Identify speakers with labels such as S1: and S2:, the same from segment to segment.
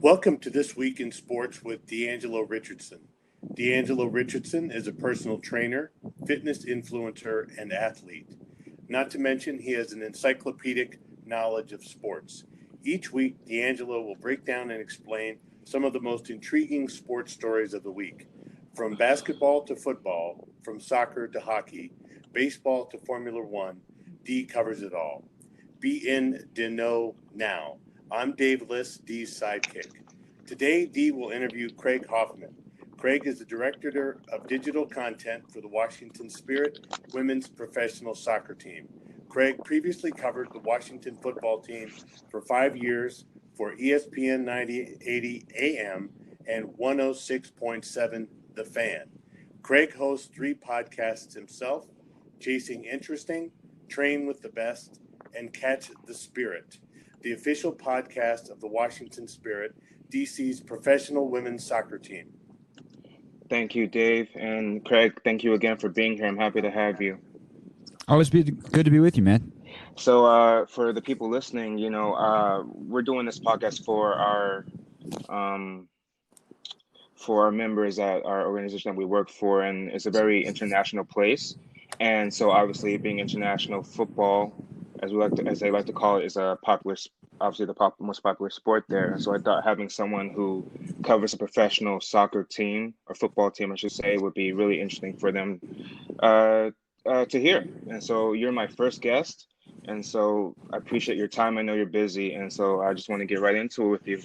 S1: Welcome to This Week in Sports with D'Angelo Richardson. D'Angelo Richardson is a personal trainer, fitness influencer, and athlete. Not to mention, he has an encyclopedic knowledge of sports. Each week, D'Angelo will break down and explain some of the most intriguing sports stories of the week. From basketball to football, from soccer to hockey, baseball to Formula One, D covers it all. Be in the know now. I'm Dave Liss, D's sidekick. Today, D will interview Craig Hoffman. Craig is the Director of Digital Content for the Washington Spirit women's professional soccer team. Craig previously covered the Washington football team for 5 years for ESPN 9080 AM and 106.7 The Fan. Craig hosts 3 podcasts himself: Chasing Interesting, Train with the Best, and Catch the Spirit, the official podcast of the Washington Spirit, DC's professional women's soccer team.
S2: Thank you, Dave. And Craig, thank you again for being here. I'm happy to have you.
S3: Always good to be with you, man.
S2: So for the people listening, we're doing this podcast for our members at our organization that we work for, and it's a very international place. And so obviously being international, football, as they like to call it, is a popular, obviously the most popular sport there. And so I thought having someone who covers a professional soccer team, or football team, I should say, would be really interesting for them to hear. And so you're my first guest, and so I appreciate your time. I know you're busy, and so I just want to get right into it with you.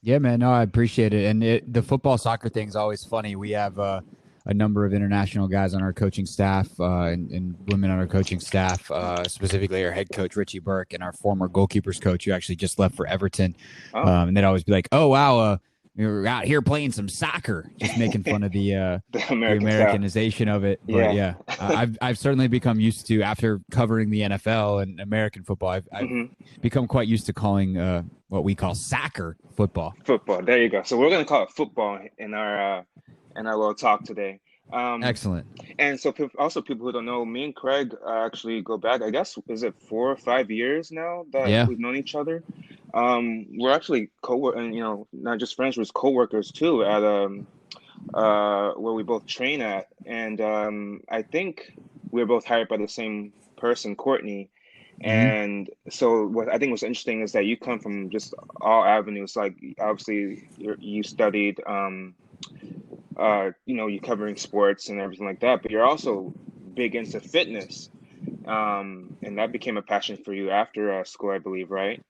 S3: Yeah, man. No, I appreciate it. And the football soccer thing is always funny. We have a number of international guys on our coaching staff and women on our coaching staff, specifically our head coach, Richie Burke, and our former goalkeepers coach, who actually just left for Everton.
S2: Oh.
S3: And they'd always be like, oh, wow, you're out here playing some soccer, just making fun of the Americanization of it. But yeah, I've certainly become used to, after covering the NFL and American football, I've become quite used to calling what we call soccer football.
S2: Football. There you go. So we're going to call it football in our little talk today.
S3: Excellent.
S2: And so people who don't know, me and Craig actually go back, I guess, is it 4 or 5 years now that we've known each other? We're actually and not just friends, we're co-workers too at where we both train at. And I think we were both hired by the same person, Courtney. And so what I think was interesting is that you come from just all avenues. Like, obviously you studied you're covering sports and everything like that, but you're also big into fitness. And that became a passion for you after school, I believe, right?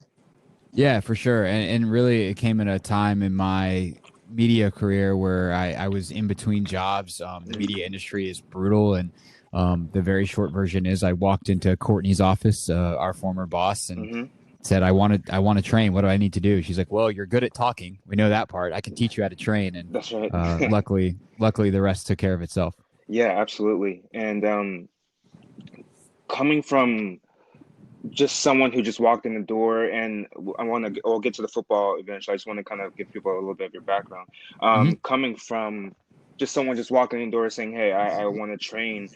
S3: Yeah, for sure. And really, it came at a time in my media career where I was in between jobs. The media industry is brutal. And the very short version is I walked into Courtney's office, our former boss, and said, I want to train. What do I need to do? She's like, well, you're good at talking. We know that part. I can teach you how to train. And
S2: that's right.
S3: luckily the rest took care of itself. Yeah,
S2: absolutely. And coming from just someone who just walked in the door, and I'll get to the football eventually. I just want to kind of give people a little bit of your background. Coming from just someone just walking in the door saying, hey, I want to train,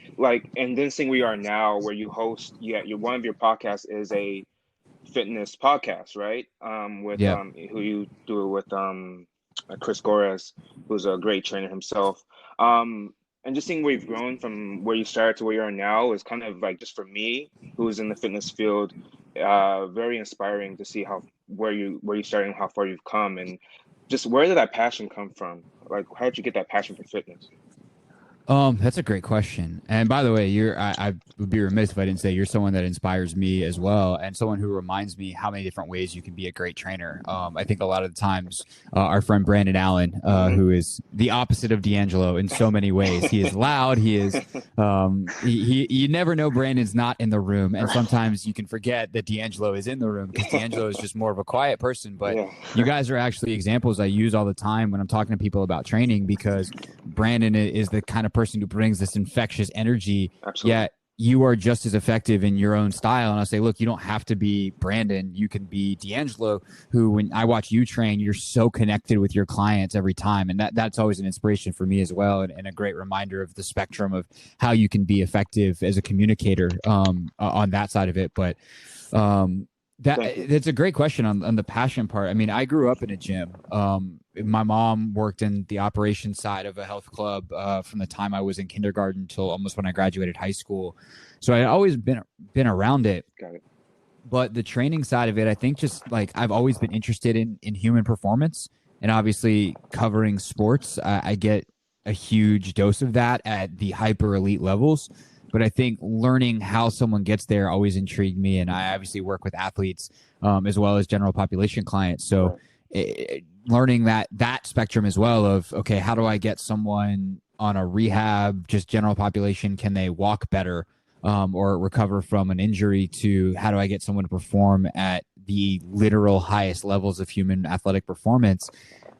S2: and then seeing where you are now, where you host, one of your podcasts is a fitness podcast, right? Who you do it with Chris Gores, who's a great trainer himself. And just seeing where you've grown from where you started to where you are now is kind of just for me, who's in the fitness field, very inspiring to see where you started and how far you've come, and just where did that passion come from? How did you get that passion for fitness?
S3: That's a great question. And by the way, I would be remiss if I didn't say you're someone that inspires me as well, and someone who reminds me how many different ways you can be a great trainer. I think a lot of the times our friend Brandon Allen, who is the opposite of D'Angelo in so many ways. He is loud. He is you never know Brandon's not in the room, and sometimes you can forget that D'Angelo is in the room because D'Angelo is just more of a quiet person. But you guys are actually examples I use all the time when I'm talking to people about training, because Brandon is the kind of person who brings this infectious energy.
S2: Absolutely.
S3: Yet you are just as effective in your own style. And I'll say, look, you don't have to be Brandon. You can be D'Angelo, who, when I watch you train, you're so connected with your clients every time. And that's always an inspiration for me as well. And a great reminder of the spectrum of how you can be effective as a communicator on that side of it. But
S2: Thank you.
S3: That's a great question on the passion part. I mean, I grew up in a gym. My mom worked in the operations side of a health club from the time I was in kindergarten till almost when I graduated high school. So I always been around it.
S2: Got it.
S3: But the training side of it, I think just like I've always been interested in human performance, and obviously covering sports, I get a huge dose of that at the hyper elite levels. But I think learning how someone gets there always intrigued me, and I obviously work with athletes as well as general population clients. So learning that spectrum as well of, okay, how do I get someone on a rehab, just general population, can they walk better or recover from an injury, to how do I get someone to perform at the literal highest levels of human athletic performance.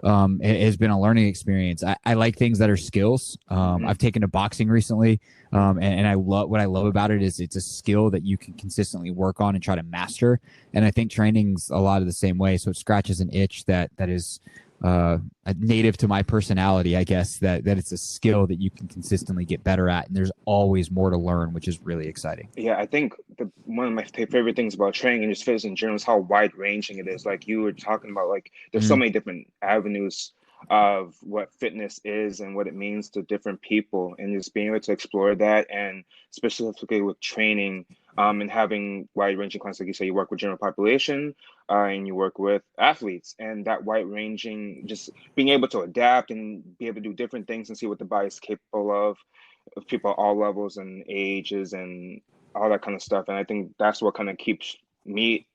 S3: It has been a learning experience. I like things that are skills. I've taken to boxing recently. And I love what I love about it is it's a skill that you can consistently work on and try to master. And I think training's a lot of the same way. So it scratches an itch that is native to my personality, I guess, that it's a skill that you can consistently get better at. And there's always more to learn, which is really exciting.
S2: Yeah, I think one of my favorite things about training and just fitness in general is how wide ranging it is. Like you were talking about, like there's so many different avenues of what fitness is and what it means to different people, and just being able to explore that, and specifically with training and having wide ranging clients. Like you say, you work with general population and you work with athletes, and that wide ranging, just being able to adapt and be able to do different things and see what the body is capable of people at all levels and ages and all that kind of stuff. And I think that's what kind of keeps me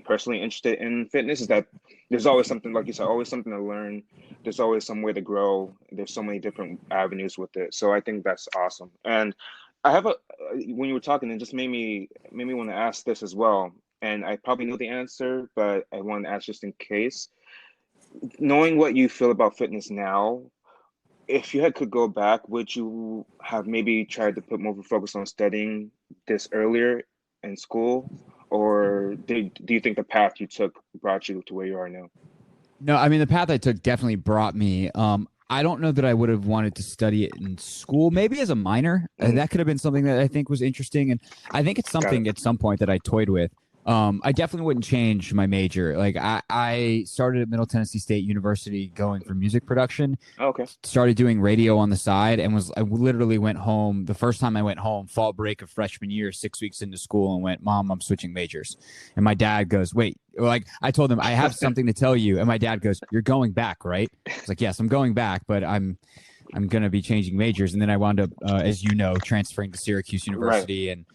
S2: personally interested in fitness, is that there's always something, like you said, always something to learn. There's always some way to grow. There's so many different avenues with it. So I think that's awesome. And I have when you were talking, it just made me want to ask this as well. And I probably know the answer, but I want to ask just in case. Knowing what you feel about fitness now, if you could go back, would you have maybe tried to put more of a focus on studying this earlier in school? Or do you think the path you took brought you to where you are now?
S3: No, I mean, the path I took definitely brought me. I don't know that I would have wanted to study it in school, maybe as a minor. That could have been something that I think was interesting. And I think it's something at some point that I toyed with. I definitely wouldn't change my major. Like I started at Middle Tennessee State University going for music production.
S2: Okay.
S3: Started doing radio on the side, and I literally went home. The first time I went home, fall break of freshman year, 6 weeks into school, and went, "Mom, I'm switching majors." And my dad goes, "Wait," like I told him, "I have something to tell you." And my dad goes, "You're going back, right?" I was like, "Yes, I'm going back, but I'm going to be changing majors." And then I wound up, as you know, transferring to Syracuse University, and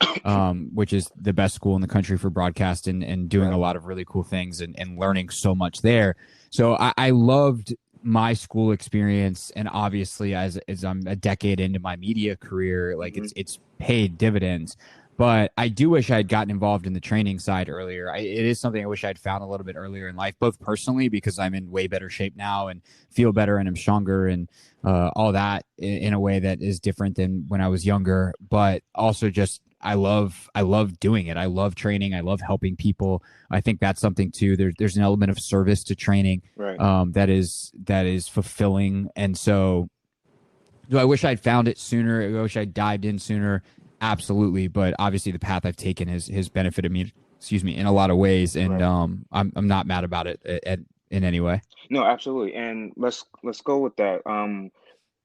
S3: which is the best school in the country for broadcast, and doing a lot of really cool things and learning so much there. So I loved my school experience. And obviously, as I'm a decade into my media career, like it's paid dividends. But I do wish I had gotten involved in the training side earlier. It is something I wish I'd found a little bit earlier in life, both personally, because I'm in way better shape now and feel better and I'm stronger and all that in a way that is different than when I was younger. But also just I love doing it. I love training. I love helping people. I think that's something too. There's an element of service to training that is fulfilling. And so do I wish I'd found it sooner? I wish I'd dived in sooner. Absolutely, but obviously the path I've taken has benefited me, in a lot of ways, and I'm not mad about it in any way.
S2: No, absolutely, and let's go with that.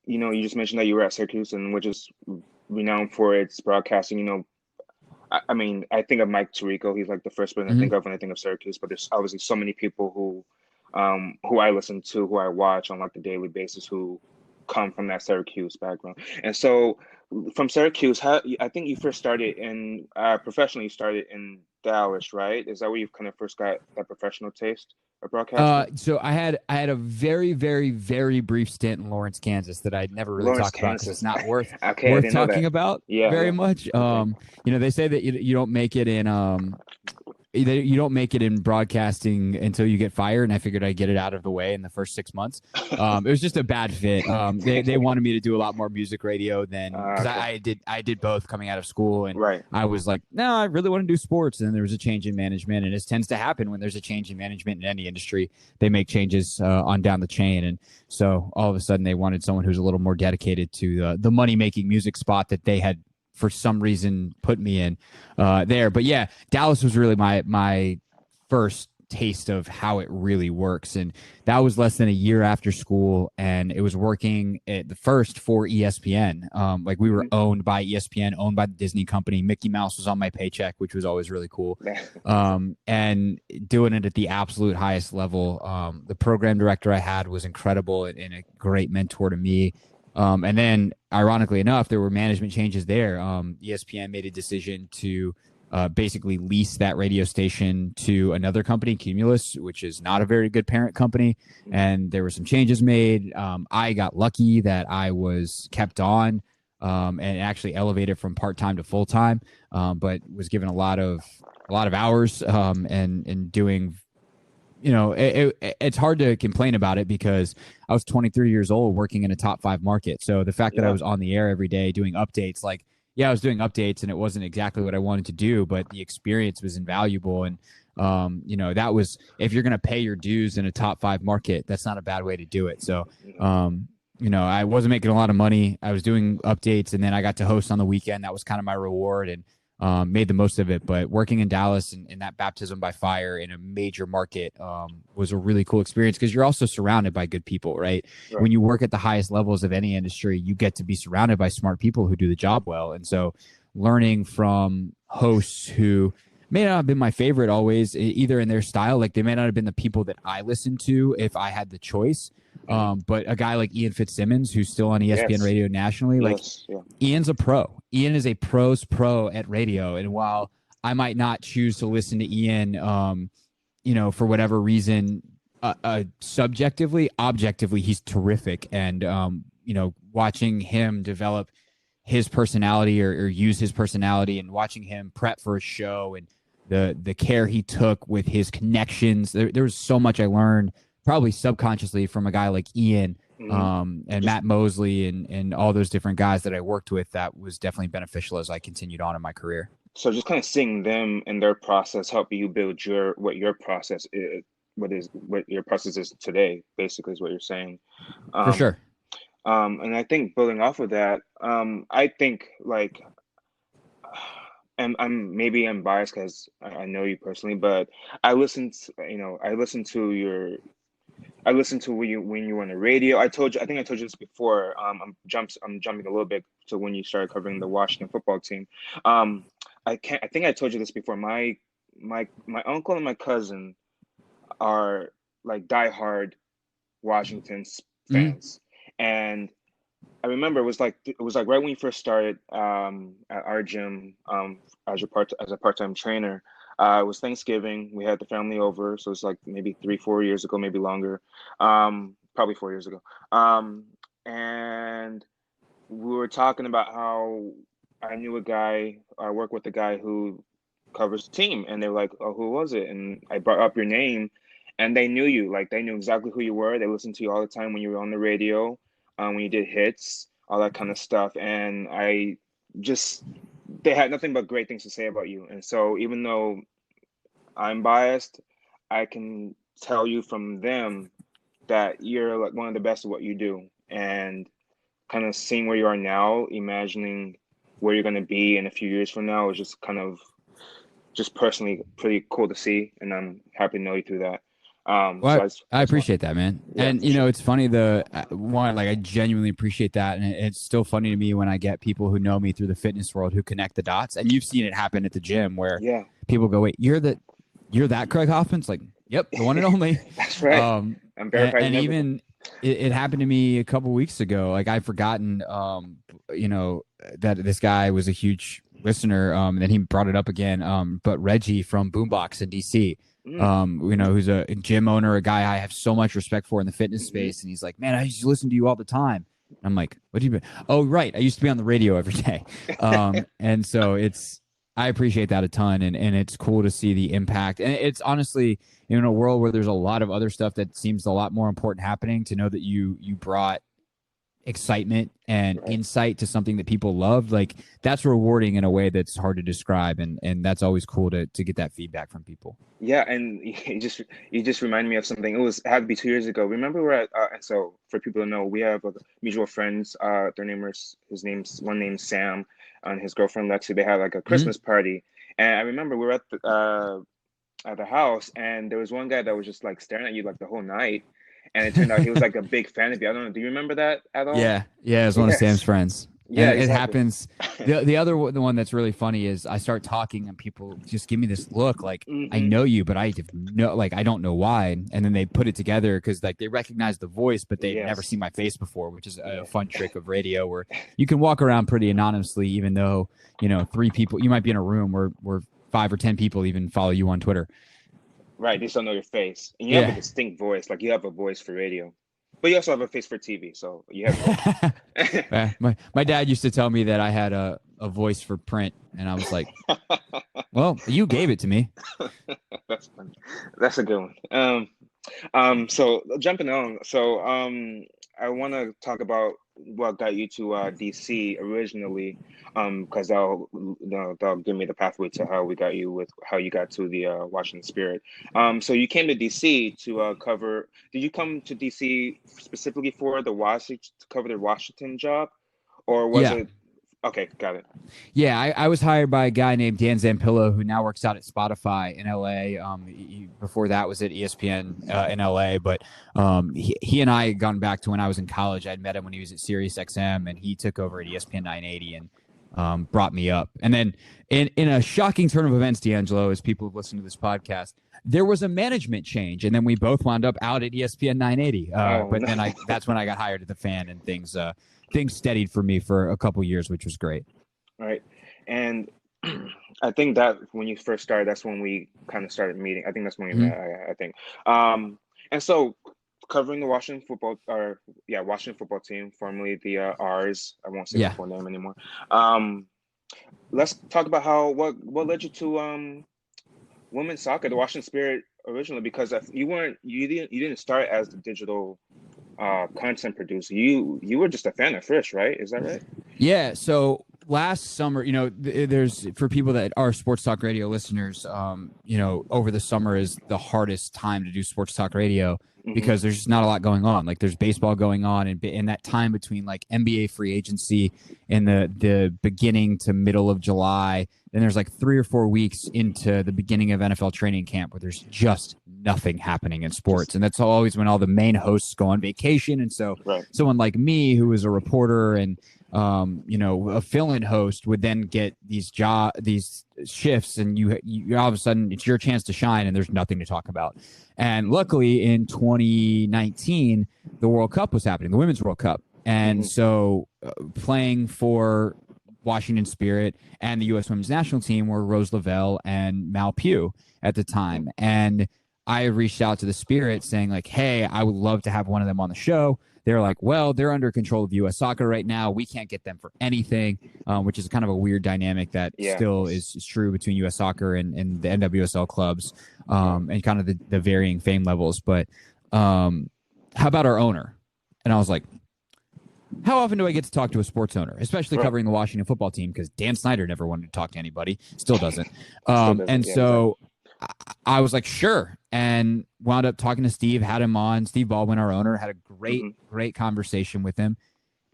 S2: You just mentioned that you were at Syracuse, and which is renowned for its broadcasting. I mean, I think of Mike Tirico. He's like the first person I think of when I think of Syracuse. But there's obviously so many people who I listen to, who I watch on like a daily basis, who come from that Syracuse background. And so from Syracuse, I think you first started in professionally, you started in Dallas, right? Is that where you kind of first got that professional taste of broadcasting?
S3: So I had a very, very, very brief stint in Lawrence, Kansas that I'd never really talked about because it's not worth talking about very much. They say that you don't make it in you don't make it in broadcasting until you get fired, and I figured I'd get it out of the way in the first 6 months. It was just a bad fit. They wanted me to do a lot more music radio than because I did both coming out of school, and I was like, no, I really want to do sports. And then there was a change in management, and this tends to happen when there's a change in management in any industry. They make changes on down the chain, and so all of a sudden they wanted someone who's a little more dedicated to the money making music spot that they had for some reason put me in there. But yeah, Dallas was really my first taste of how it really works. And that was less than a year after school, and it was working at the first for ESPN. Like we were owned by ESPN, owned by the Disney company. Mickey Mouse was on my paycheck, which was always really cool. And doing it at the absolute highest level. The program director I had was incredible and a great mentor to me. And then ironically enough, there were management changes there. ESPN made a decision to basically lease that radio station to another company, Cumulus, which is not a very good parent company. And there were some changes made. I got lucky that I was kept on and actually elevated from part-time to full-time, but was given a lot of hours and doing, it's hard to complain about it because I was 23 years old working in a top 5 market. So the fact that I was on the air every day doing updates, like, yeah, I was doing updates and it wasn't exactly what I wanted to do, but the experience was invaluable. And, that was, if you're going to pay your dues in a top 5 market, that's not a bad way to do it. So, I wasn't making a lot of money. I was doing updates and then I got to host on the weekend. That was kind of my reward and made the most of it. But working in Dallas and that baptism by fire in a major market was a really cool experience because you're also surrounded by good people, right? When you work at the highest levels of any industry, you get to be surrounded by smart people who do the job well. And so learning from hosts who may not have been my favorite always, either in their style, like they may not have been the people that I listened to if I had the choice. But a guy like Ian Fitzsimmons, who's still on ESPN radio nationally, Ian's a pro. Ian is a pro's pro at radio. And while I might not choose to listen to Ian, for whatever reason, subjectively, objectively, he's terrific. And, watching him develop his personality or use his personality and watching him prep for a show and the care he took with his connections, there was so much I learned probably subconsciously from a guy like Ian and Matt Mosley and all those different guys that I worked with. That was definitely beneficial as I continued on in my career.
S2: So just kind of seeing them and their process help you build what your process is, what your process is today, basically, is what you're saying.
S3: For sure.
S2: And I think building off of that, I think like, and I'm biased because I know you personally, but I listened to when you were on the radio. I think I told you this before. I'm jumping a little bit to when you started covering the Washington football team. I think I told you this before. My uncle and my cousin are like diehard Washington fans, and I remember it was like right when you first started at our gym as a part-time trainer. It was Thanksgiving. We had the family over, so it's like maybe 3-4 years ago, maybe longer, probably 4 years ago. And we were talking about how I knew a guy. I work with a guy who covers the team, and they're like, "Oh, who was it?" And I brought up your name, and they knew you. Like they knew exactly who you were. They listened to you all the time when you were on the radio, when you did hits, all that kind of stuff. And they had nothing but great things to say about you. And so even though I'm biased, I can tell you from them that you're like one of the best at what you do. And kind of seeing where you are now, imagining where you're going to be in a few years from now is just kind of just personally pretty cool to see. And I'm happy to know you through that.
S3: I appreciate that, man.
S2: Yeah,
S3: and it's funny, I genuinely appreciate that. And it's still funny to me when I get people who know me through the fitness world who connect the dots. And you've seen it happen at the gym where people go, "Wait, you're that Craig Hoffman?" It's like, "Yep, the one and only."
S2: That's right. I'm verified.
S3: And even it happened to me a couple weeks ago. Like I'd forgotten, that this guy was a huge listener. And then he brought it up again. But Reggie from Boombox in DC, who's a gym owner, a guy I have so much respect for in the fitness space. And he's like, "Man, I used to listen to you all the time." And I'm like, "What do you mean?" "Oh, right. I used to be on the radio every day." And so I appreciate that a ton. And it's cool to see the impact. And it's honestly, in a world where there's a lot of other stuff that seems a lot more important happening, to know that you brought excitement and insight to something that people loved, like that's rewarding in a way that's hard to describe. And that's always cool to get that feedback from people.
S2: Yeah. And you just reminded me of something. It had to be 2 years ago. Remember we're at, so for people to know, we have mutual friends. One name's Sam and his girlfriend Lexi. They had like a Christmas party. And I remember we were at at the house, and there was one guy that was just like staring at you like the whole night, and it turned out he was like a big fan of you. I don't know. Do you remember that at all?
S3: Yeah, yeah, it's one of Sam's
S2: Yes.
S3: friends,
S2: Yeah,
S3: and it
S2: exactly.
S3: happens. The one that's really funny is I start talking and people just give me this look like I
S2: Hmm.
S3: know you, but I don't know why, and then they put it together because like they recognize the voice, but they've never
S2: Yes.
S3: seen my face before, which is a
S2: Yeah.
S3: fun trick of radio where you can walk around pretty anonymously, even though three people you might be in a room where 5 or 10 people even follow you on Twitter.
S2: Right. They still know your face, and you have a
S3: Yeah.
S2: distinct voice. Like you have a voice for radio, but you also have a face for TV. So you have both.
S3: my dad used to tell me that I had a voice for print, and I was like, well, you gave it to me.
S2: That's funny. That's a good one. So jumping on, I want to talk about what got you to DC originally, because that'll give me the pathway to how you got to the Washington Spirit. So you came to DC to cover. Did you come to DC specifically for the Washington to cover the Washington job, or was
S3: Yeah.
S2: it? Okay, got it.
S3: Yeah, I was hired by a guy named Dan Zampillo, who now works out at Spotify in LA. Before that was at ESPN in LA, but he and I had gone back to when I was in college. I'd met him when he was at Sirius XM, and he took over at ESPN 980 and brought me up. And then in a shocking turn of events, D'Angelo, as people have listened to this podcast, there was a management change, and then we both wound up out at ESPN 980. But
S2: No.
S3: then that's when I got hired at the Fan, and things steadied for me for a couple years, which was great.
S2: Right. And I think that when you first started, that's when we kind of started meeting. I think that's when we met, I think. And so covering the Washington football team, formerly the R's. I won't say the full name anymore. Let's talk about what led you to women's soccer, the Washington Spirit originally, because you didn't start as the digital content producer. You were just a fan at first, right? Is that right?
S3: Yeah. So last summer, there's for people that are sports talk radio listeners, over the summer is the hardest time to do sports talk radio because there's just not a lot going on. Like there's baseball going on, and in that time between like NBA free agency in the beginning to middle of July, then there's like 3 or 4 weeks into the beginning of NFL training camp where there's just nothing happening in sports. And that's always when all the main hosts go on vacation. And so someone like me, who was a reporter and a fill-in host, would then get these shifts, and you all of a sudden it's your chance to shine, and there's nothing to talk about. And luckily, in 2019, the World Cup was happening, the Women's World Cup, and so playing for Washington Spirit and the U.S. Women's National Team were Rose Lavelle and Mal Pugh at the time, and I reached out to the Spirit saying like, hey, I would love to have one of them on the show. They're like, well, they're under control of U.S. Soccer right now. We can't get them for anything, which is kind of a weird dynamic that still is true between U.S. Soccer and the NWSL clubs, and kind of the varying fame levels. But how about our owner? And I was like, how often do I get to talk to a sports owner, especially covering the Washington football team? Because Dan Snyder never wanted to talk to anybody, still doesn't. I was like, sure. And wound up talking to Steve, had him on. Steve Baldwin, our owner, had a great conversation with him.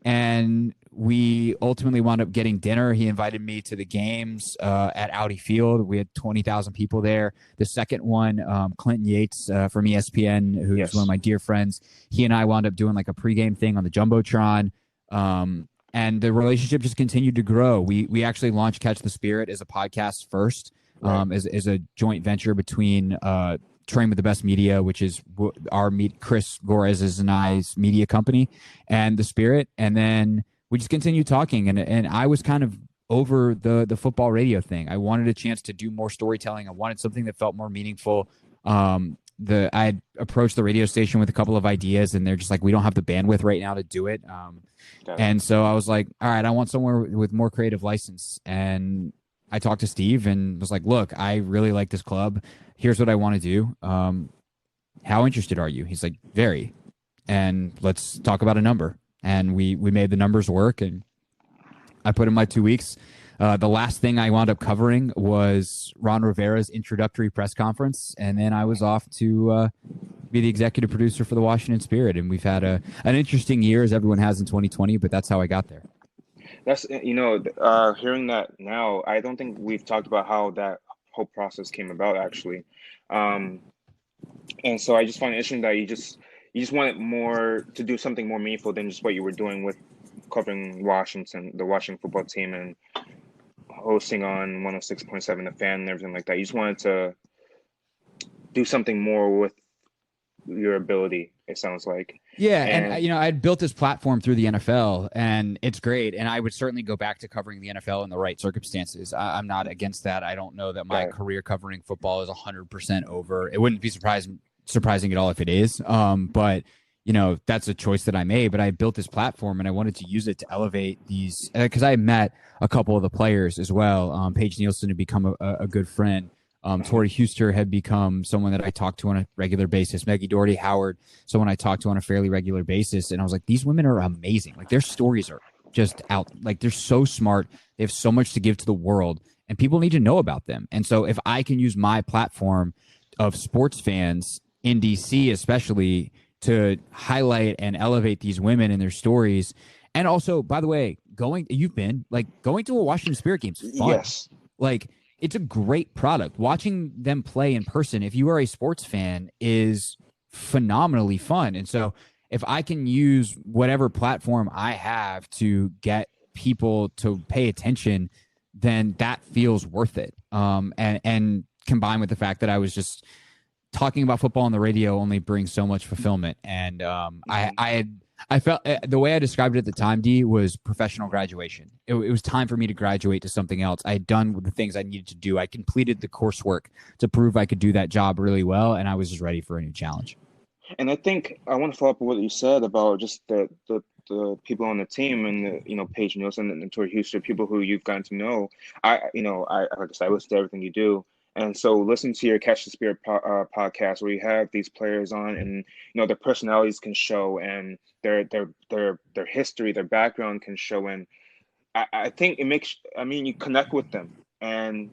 S3: And we ultimately wound up getting dinner. He invited me to the games at Audi Field. We had 20,000 people there. The second one, Clinton Yates from ESPN, who's one of my dear friends, he and I wound up doing like a pregame thing on the Jumbotron. And the relationship just continued to grow. We actually launched Catch the Spirit as a podcast first. As a joint venture between Train with the Best Media, which is our Chris Gorez's and I's media company, and the Spirit, and then we just continued talking. And I was kind of over the football radio thing. I wanted a chance to do more storytelling. I wanted something that felt more meaningful. I had approached the radio station with a couple of ideas, and they're just like, we don't have the bandwidth right now to do it. And so I was like, all right, I want somewhere with more creative license. And I talked to Steve and was like, look, I really like this club. Here's what I want to do. How interested are you? He's like, very. And let's talk about a number. And we made the numbers work, and I put in my 2 weeks. The last thing I wound up covering was Ron Rivera's introductory press conference. And then I was off to be the executive producer for the Washington Spirit. And we've had an interesting year, as everyone has in 2020, but that's how I got there.
S2: That's, hearing that now, I don't think we've talked about how whole process came about actually. And so I just find it interesting that you just wanted more to do something more meaningful than just what you were doing with covering Washington, the Washington football team, and hosting on 106.7 The Fan and everything like that. You just wanted to do something more with your ability, it sounds like.
S3: Yeah, and you know, I'd built this platform through the NFL, and it's great. And I would certainly go back to covering the NFL in the right circumstances. I'm not against that. I don't know that my career covering football is 100% over. It wouldn't be surprising at all if it is. But you know, that's a choice that I made. But I built this platform, and I wanted to use it to elevate these, because I met a couple of the players as well. Paige Nielsen had become a good friend. Tori Huster had become someone that I talked to on a regular basis. Maggie Doherty Howard, someone I talked to on a fairly regular basis. And I was like, these women are amazing. Like, their stories are just out. Like, they're so smart. They have so much to give to the world, and people need to know about them. And so if I can use my platform of sports fans in DC, especially, to highlight and elevate these women and their stories. And also, by the way, going to a Washington Spirit game is fun.
S2: Yes.
S3: Like, it's a great product. Watching them play in person, if you are a sports fan, is phenomenally fun. And so if I can use whatever platform I have to get people to pay attention, then that feels worth it. And combined with the fact that I was just talking about football on the radio only brings so much fulfillment. And I felt the way I described it at the time, D, was professional graduation. It was time for me to graduate to something else. I had done the things I needed to do. I completed the coursework to prove I could do that job really well, and I was just ready for a new challenge.
S2: And I think I want to follow up with what you said about just the people on the team and Paige Nielsen and Tori Huster, people who you've gotten to know. I like I said, I listen to everything you do. And so listen to your Catch the Spirit podcast, where you have these players on, and their personalities can show, and their history, their background can show. And I think it makes, you connect with them. And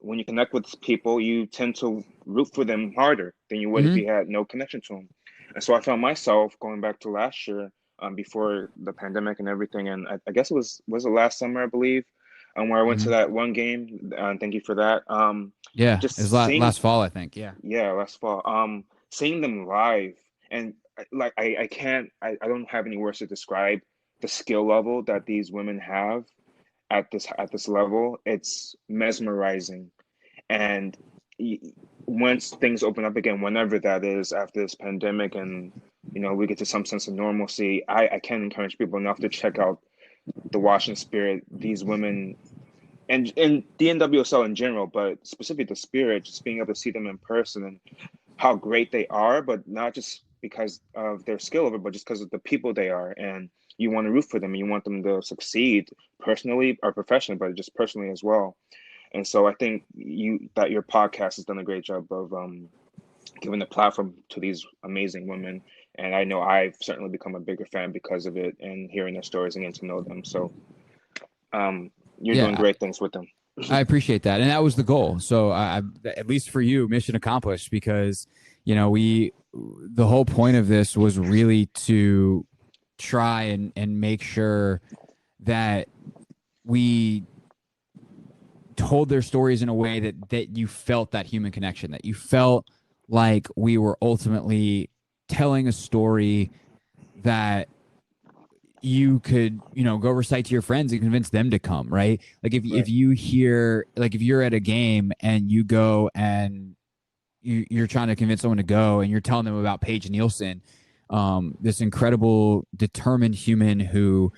S2: when you connect with people, you tend to root for them harder than you would if you had no connection to them. And so I found myself going back to last year, before the pandemic and everything. And I guess it was it last summer, I believe, where I went to that one game. Thank you for that.
S3: Yeah, just it was last fall, I think. Yeah,
S2: last fall. Seeing them live, and I don't have any words to describe the skill level that these women have at this level. It's mesmerizing. And once things open up again, whenever that is, after this pandemic, and we get to some sense of normalcy, I can't encourage people enough to check out the Washington Spirit. These women, and the NWSL in general, but specifically the Spirit, just being able to see them in person and how great they are, but not just because of their skill level, but just because of the people they are. And you want to root for them, and you want them to succeed personally or professionally, but just personally as well. And so I think that your podcast has done a great job of giving the platform to these amazing women. And I know I've certainly become a bigger fan because of it, and hearing their stories and getting to know them. So you're doing great things with them.
S3: I appreciate that. And that was the goal. So I at least for you, mission accomplished, because, the whole point of this was really to try and make sure that we told their stories in a way that you felt that human connection, that you felt like we were ultimately telling a story that you could, go recite to your friends and convince them to come, right? Like if you hear, like if you're at a game and you go and you're trying to convince someone to go, and you're telling them about Paige Nielsen, this incredible, determined human who,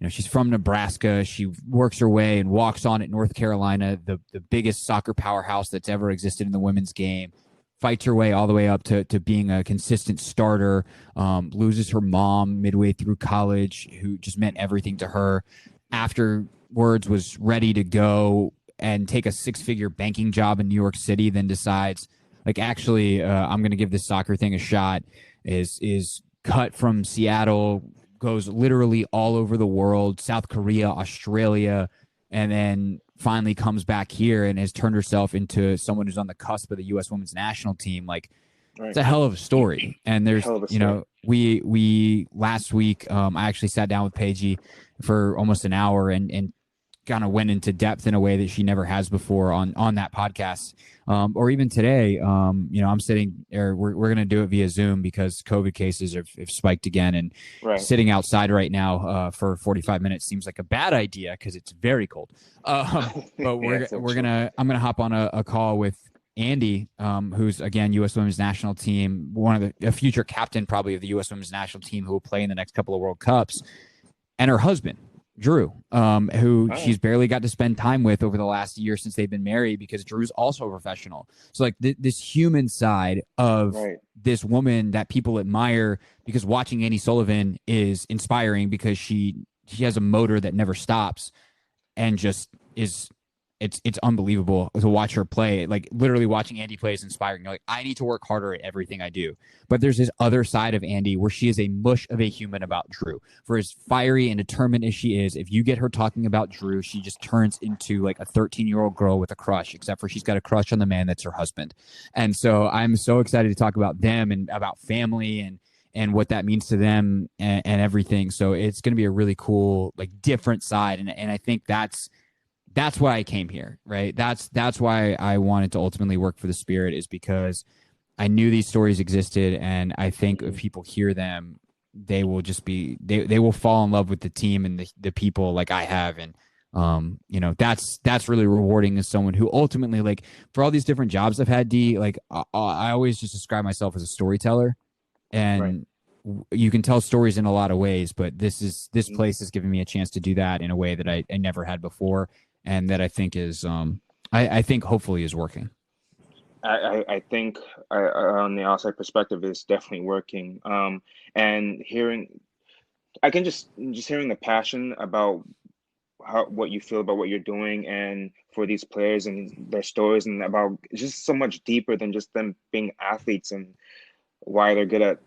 S3: she's from Nebraska. She works her way and walks on at North Carolina, the biggest soccer powerhouse that's ever existed in the women's game. Fights her way all the way up to being a consistent starter, loses her mom midway through college, who just meant everything to her. Afterwards was ready to go and take a 6-figure banking job in New York City, then decides, actually, I'm going to give this soccer thing a shot, is cut from Seattle, goes literally all over the world, South Korea, Australia, and then finally comes back here and has turned herself into someone who's on the cusp of the U.S. women's national team. It's a hell of a story. And there's, we last week, I actually sat down with Paige for almost an hour and kind of went into depth in a way that she never has before on that podcast. Or even today, I'm sitting, or we're going to do it via Zoom because COVID cases have spiked again, and
S2: Right.
S3: sitting outside right now for 45 minutes seems like a bad idea because it's very cold. But I'm gonna hop on a call with Andy, who's again U.S. Women's National Team, a future captain probably of the U.S. Women's National Team, who will play in the next couple of World Cups, and her husband Drew, who she's barely got to spend time with over the last year since they've been married, because Drew's also a professional. So like this human side of this woman that people admire, because watching Annie Sullivan is inspiring because she has a motor that never stops, and just it's unbelievable to watch her play. Like literally watching Andy play is inspiring. You're like, I need to work harder at everything I do. But there's this other side of Andy where she is a mush of a human about Drew. For as fiery and determined as she is, if you get her talking about Drew, she just turns into like a 13-year-old girl with a crush, except for she's got a crush on the man that's her husband. And so I'm so excited to talk about them and about family and what that means to them and everything. So it's going to be a really cool, like different side. And I think that's why I came here, right? That's why I wanted to ultimately work for the Spirit, is because I knew these stories existed, and I think if people hear them, they will just be they will fall in love with the team and the people like I have. And that's really rewarding as someone who ultimately, like, for all these different jobs I've had, like I always just describe myself as a storyteller, and you can tell stories in a lot of ways, but this place has given me a chance to do that in a way that I never had before, and that I think is I think hopefully is working.
S2: I think on the outside perspective, it's definitely working. And I can just hearing the passion about what you feel about what you're doing and for these players and their stories, and about it's just so much deeper than just them being athletes and why they're good at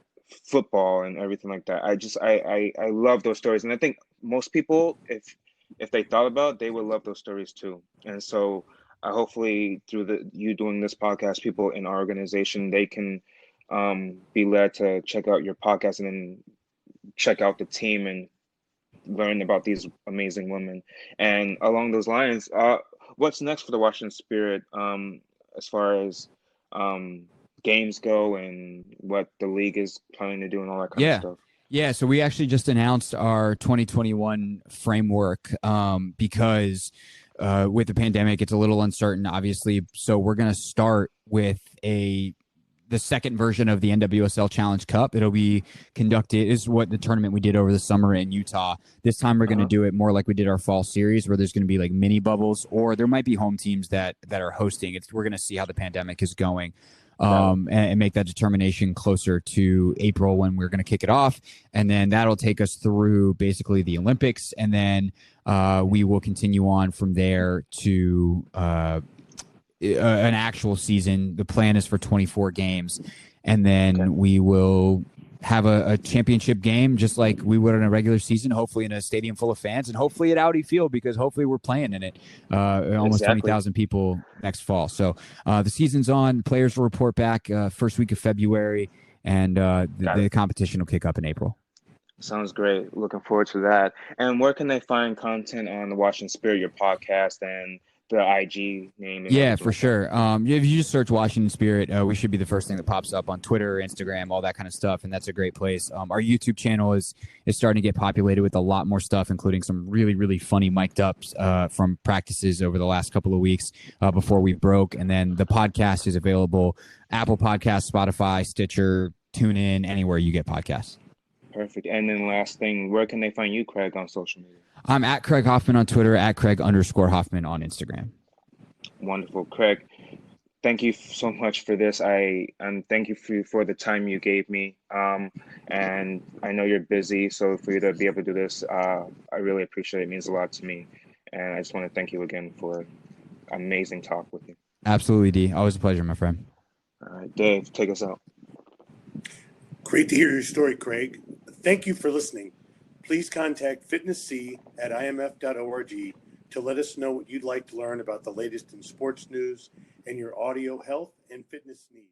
S2: football and everything like that. I love those stories, and I think most people, if they thought about it, they would love those stories too. And so hopefully through you doing this podcast, people in our organization, they can be led to check out your podcast and then check out the team and learn about these amazing women. And along those lines, what's next for the Washington Spirit, as far as games go and what the league is planning to do and all that kind of stuff?
S3: Yeah, so we actually just announced our 2021 framework because with the pandemic, it's a little uncertain, obviously. So we're going to start with the second version of the NWSL Challenge Cup. It'll be conducted, is what the tournament we did over the summer in Utah. This time we're going to do it more like we did our fall series, where there's going to be like mini bubbles, or there might be home teams that are hosting. We're going to see how the pandemic is going. And make that determination closer to April when we're going to kick it off. And then that'll take us through basically the Olympics. And then we will continue on from there to an actual season. The plan is for 24 games. And then we will have a championship game just like we would in a regular season, hopefully in a stadium full of fans, and hopefully at Audi Field, because hopefully we're playing in it. Almost 20,000 people next fall. So the season's on. Players will report back first week of February, and the competition will kick up in April.
S2: Sounds great. Looking forward to that. And where can they find content on the Washington Spirit, your podcast, and the IG name?
S3: Yeah, for sure. If you just search Washington Spirit, we should be the first thing that pops up on Twitter, Instagram, all that kind of stuff, and that's a great place. Our YouTube channel is starting to get populated with a lot more stuff, including some really, really funny mic'd ups from practices over the last couple of weeks before we broke. And then the podcast is available: Apple Podcasts, Spotify, Stitcher, TuneIn, anywhere you get podcasts.
S2: Perfect. And then last thing, where can they find you, Craig, on social media?
S3: I'm at Craig Hoffman on Twitter, at Craig_Hoffman on Instagram.
S2: Wonderful. Craig, thank you so much for this. And thank you for the time you gave me. And I know you're busy, so for you to be able to do this, I really appreciate it. It means a lot to me. And I just want to thank you again for an amazing talk with you. Absolutely, D. Always a pleasure, my friend. All right, Dave, take us out.
S1: Great to hear your story, Craig. Thank you for listening. Please contact fitnessc@imf.org to let us know what you'd like to learn about the latest in sports news and your audio health and fitness needs.